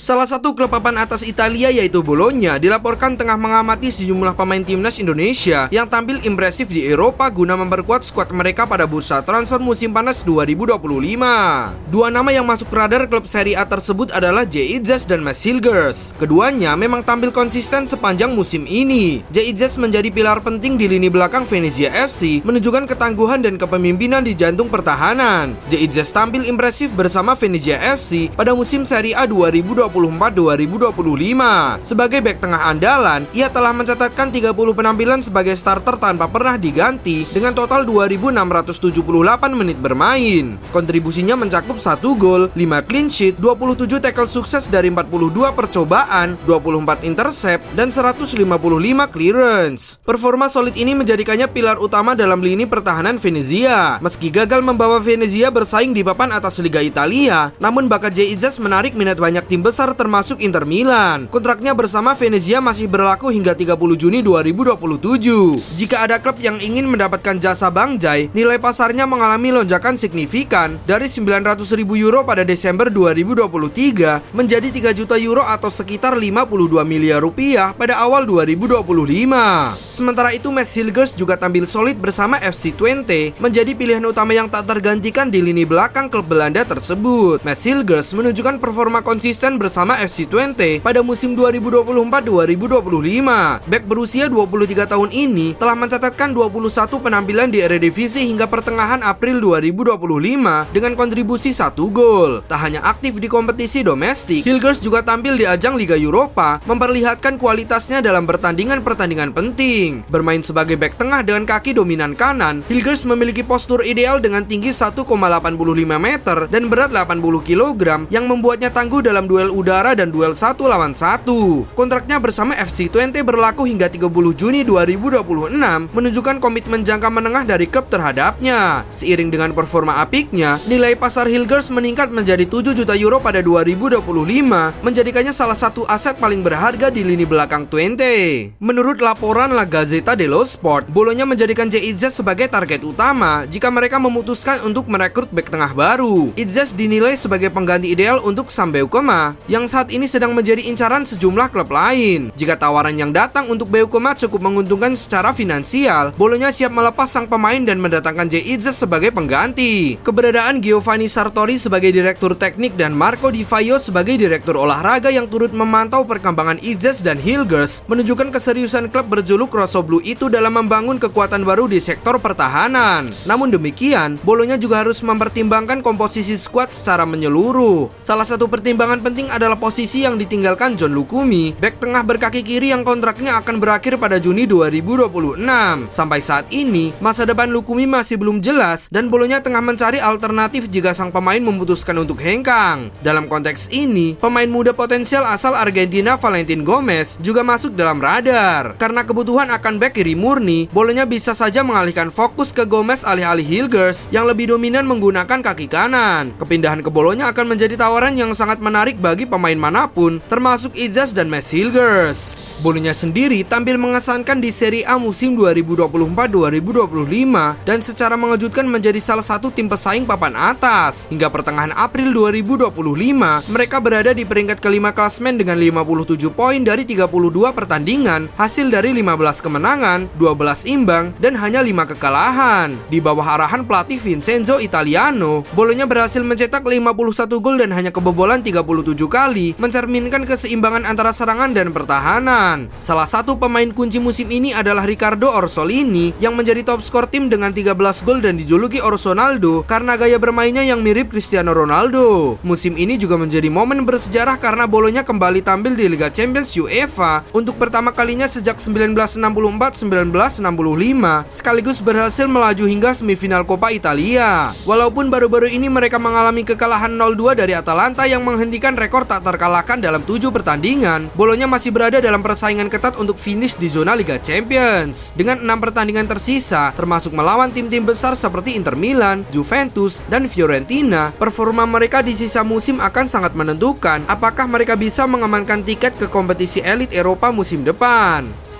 Salah satu klub papan atas Italia yaitu Bologna dilaporkan tengah mengamati sejumlah pemain timnas Indonesia yang tampil impresif di Eropa guna memperkuat skuad mereka pada bursa transfer musim panas 2025. Dua nama yang masuk radar klub Serie A tersebut adalah Djidjas dan Mads Hilgers. Keduanya memang tampil konsisten sepanjang musim ini. Djidjas menjadi pilar penting di lini belakang Venezia FC, menunjukkan ketangguhan dan kepemimpinan di jantung pertahanan. Djidjas tampil impresif bersama Venezia FC pada musim Serie A 2024-2025. Sebagai bek tengah andalan, ia telah mencatatkan 30 penampilan sebagai starter tanpa pernah diganti dengan total 2.678 menit bermain. Kontribusinya mencakup 1 gol, 5 clean sheet, 27 tackle sukses dari 42 percobaan, 24 intercept, dan 155 clearance. Performa solid ini menjadikannya pilar utama dalam lini pertahanan Venezia. Meski gagal membawa Venezia bersaing di papan atas Liga Italia, namun bakat Djidjas menarik minat banyak tim besar termasuk Inter Milan. Kontraknya bersama Venezia masih berlaku hingga 30 Juni 2027. Jika ada klub yang ingin mendapatkan jasa Bang Jai, nilai pasarnya mengalami lonjakan signifikan dari 900.000 euro pada Desember 2023 menjadi 3 juta euro atau sekitar 52 miliar rupiah pada awal 2025. Sementara itu Mads Hilgers juga tampil solid bersama FC Twente, menjadi pilihan utama yang tak tergantikan di lini belakang klub Belanda tersebut. Mads Hilgers menunjukkan performa konsisten bersama FC Twente pada musim 2024-2025. Bek berusia 23 tahun ini telah mencatatkan 21 penampilan di Eredivisie hingga pertengahan April 2025 dengan kontribusi 1 gol. Tak hanya aktif di kompetisi domestik, Hilgers juga tampil di ajang Liga Eropa, memperlihatkan kualitasnya dalam pertandingan-pertandingan penting. Bermain sebagai bek tengah dengan kaki dominan kanan, Hilgers memiliki postur ideal dengan tinggi 1,85 meter dan berat 80 kg yang membuatnya tangguh dalam duel udara dan duel 1 lawan 1. Kontraknya bersama FC Twente berlaku hingga 30 Juni 2026, menunjukkan komitmen jangka menengah dari klub terhadapnya. Seiring dengan performa apiknya, nilai pasar Hilgers meningkat menjadi 7 juta euro pada 2025, menjadikannya salah satu aset paling berharga di lini belakang Twente. Menurut laporan La Gazzetta dello Sport, Bologna menjadikan Djidjas sebagai target utama jika mereka memutuskan untuk merekrut bek tengah baru. Djidjas dinilai sebagai pengganti ideal untuk Sam Beukema yang saat ini sedang menjadi incaran sejumlah klub lain. Jika tawaran yang datang untuk Beukema cukup menguntungkan secara finansial, Bologna siap melepas sang pemain dan mendatangkan Djidjas sebagai pengganti. Keberadaan Giovanni Sartori sebagai direktur teknik dan Marco Di Vaio sebagai direktur olahraga yang turut memantau perkembangan Djidjas dan Hilgers menunjukkan keseriusan klub berjuluk Rossoblu itu dalam membangun kekuatan baru di sektor pertahanan. Namun demikian, Bologna juga harus mempertimbangkan komposisi skuad secara menyeluruh. Salah satu pertimbangan penting adalah posisi yang ditinggalkan John Lukumi, bek tengah berkaki kiri yang kontraknya akan berakhir pada Juni 2026. Sampai saat ini, masa depan Lukumi masih belum jelas dan Bologna tengah mencari alternatif jika sang pemain memutuskan untuk hengkang. Dalam konteks ini, pemain muda potensial asal Argentina Valentin Gomez juga masuk dalam radar. Karena kebutuhan akan bek kiri murni, Bologna bisa saja mengalihkan fokus ke Gomez alih-alih Hilgers yang lebih dominan menggunakan kaki kanan. Kepindahan ke Bologna akan menjadi tawaran yang sangat menarik bagi pemain manapun, termasuk Djidjas dan Mads Hilgers. Bologna sendiri tampil mengesankan di Serie A musim 2024-2025 dan secara mengejutkan menjadi salah satu tim pesaing papan atas. Hingga pertengahan April 2025, mereka berada di peringkat kelima klasemen dengan 57 poin dari 32 pertandingan, hasil dari 15 kemenangan, 12 imbang, dan hanya 5 kekalahan. Di bawah arahan pelatih Vincenzo Italiano, Bologna berhasil mencetak 51 gol dan hanya kebobolan 37 kali, mencerminkan keseimbangan antara serangan dan pertahanan. Salah satu pemain kunci musim ini adalah Riccardo Orsolini yang menjadi top skor tim dengan 13 gol dan dijuluki Orsonaldo karena gaya bermainnya yang mirip Cristiano Ronaldo. Musim ini juga menjadi momen bersejarah karena Bologna kembali tampil di Liga Champions UEFA untuk pertama kalinya sejak 1964-1965, sekaligus berhasil melaju hingga semifinal Coppa Italia. Walaupun baru-baru ini mereka mengalami kekalahan 0-2 dari Atalanta yang menghentikan rekor tak terkalahkan dalam 7 pertandingan, Bologna masih berada dalam persaingan ketat untuk finish di zona Liga Champions. Dengan 6 pertandingan tersisa, termasuk melawan tim-tim besar seperti Inter Milan, Juventus, dan Fiorentina, performa mereka di sisa musim akan sangat menentukan apakah mereka bisa mengamankan tiket ke kompetisi elit Eropa musim depan.